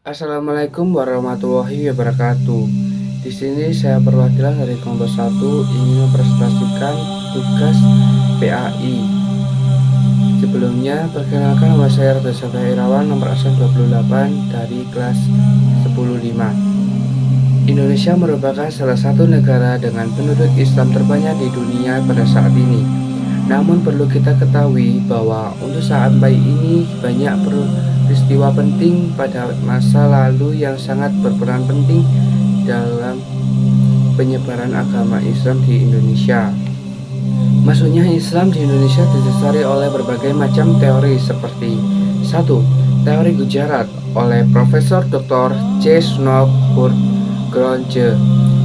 Assalamualaikum warahmatullahi wabarakatuh. Di sini saya perwakilan dari kelompok 1 ingin mempresentasikan tugas PAI. Sebelumnya, perkenalkan nama saya Rada Sabda Irawan, nomor absen 28 dari kelas 105. Indonesia merupakan salah satu negara dengan penduduk Islam terbanyak di dunia pada saat ini. Namun perlu kita ketahui bahwa untuk sampai ini banyak peristiwa penting pada masa lalu yang sangat berperan penting dalam penyebaran agama Islam di Indonesia. Masuknya Islam di Indonesia didasari oleh berbagai macam teori seperti 1. Teori Gujarat oleh Profesor Dr. C. Snow Gronje.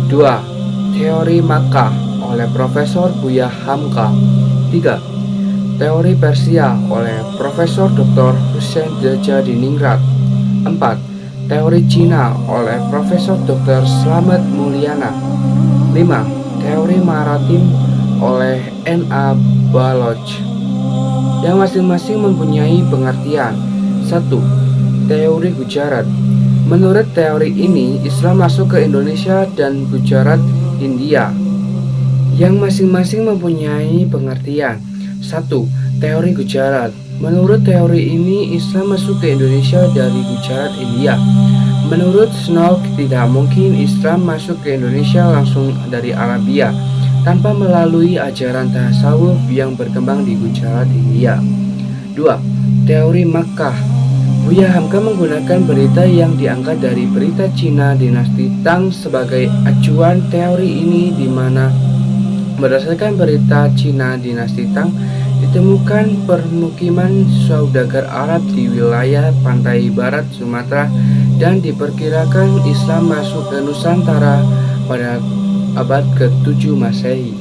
2. Teori Makkah oleh Profesor Buya Hamka. 3. Teori Persia oleh Profesor Dr. Hussein Diningrat. 4. Teori Cina oleh Profesor Dr. Slamet Mulyana. 5. Teori Maritim oleh N.A. Baloch, yang masing-masing mempunyai pengertian. 1. Teori Gujarat. Menurut teori ini, Islam masuk ke Indonesia dan Gujarat, India, yang masing-masing mempunyai pengertian. 1. Teori Gujarat. Menurut teori ini, Islam masuk ke Indonesia dari Gujarat, India. Menurut Snow, tidak mungkin Islam masuk ke Indonesia langsung dari Arabia tanpa melalui ajaran tasawuf yang berkembang di Gujarat, India. 2. Teori Makkah. Buya Hamka menggunakan berita yang diangkat dari berita Cina dinasti Tang sebagai acuan teori ini, di mana berdasarkan berita Cina dinasti Tang ditemukan permukiman saudagar Arab di wilayah pantai barat Sumatera dan diperkirakan Islam masuk ke Nusantara pada abad ke-7 Masehi.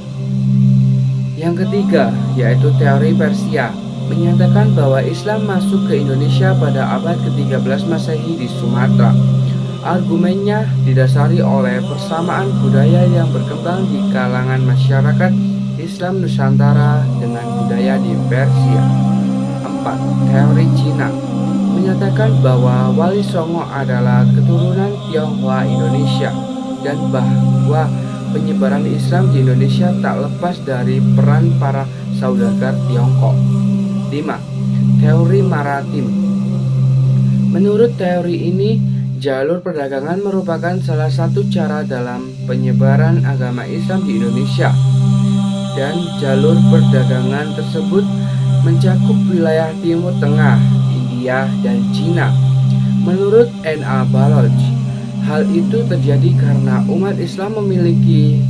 Yang ketiga, yaitu teori Persia, menyatakan bahwa Islam masuk ke Indonesia pada abad ke-13 Masehi di Sumatera. Argumennya didasari oleh persamaan budaya yang berkembang di kalangan masyarakat Islam Nusantara dengan budaya di Persia. 4. Teori Cina menyatakan bahwa Wali Songo adalah keturunan Tionghoa Indonesia dan bahwa penyebaran Islam di Indonesia tak lepas dari peran para saudagar Tiongkok. 5. Teori Maritim. Menurut teori ini, jalur perdagangan merupakan salah satu cara dalam penyebaran agama Islam di Indonesia, dan jalur perdagangan tersebut mencakup wilayah Timur Tengah, India, dan Cina. Menurut N.A. Baloch, hal itu terjadi karena umat Islam memiliki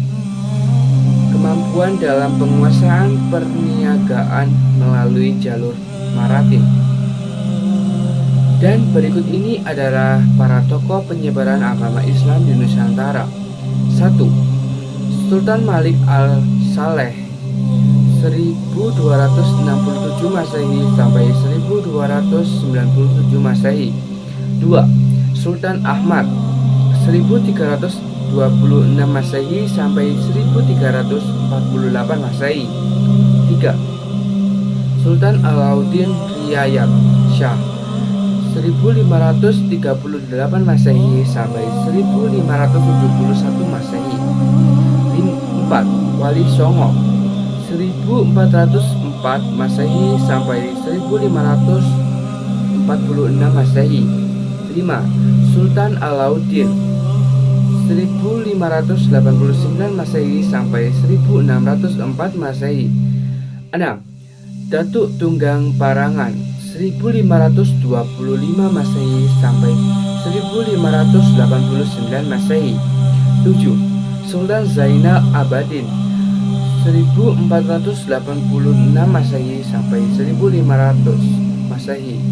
kemampuan dalam penguasaan perniagaan melalui jalur maritim. Dan berikut ini adalah para tokoh penyebaran agama Islam di Nusantara. 1. Sultan Malik al-Saleh 1267 Masehi sampai 1297 Masehi. 2. Sultan Ahmad 1326 Masehi sampai 1348 Masehi. 3. Sultan Alauddin Riayat Shah 1538 Masehi sampai 1571 Masehi. 4. Wali Songo 1404 Masehi sampai 1546 Masehi. 5. Sultan Alauddin 1589 Masehi sampai 1604 Masehi. 6. Datuk Tunggang Parangan 1525 Masehi sampai 1589 Masehi. 7. Sultan Zainal Abidin 1486 Masehi sampai 1500 Masehi.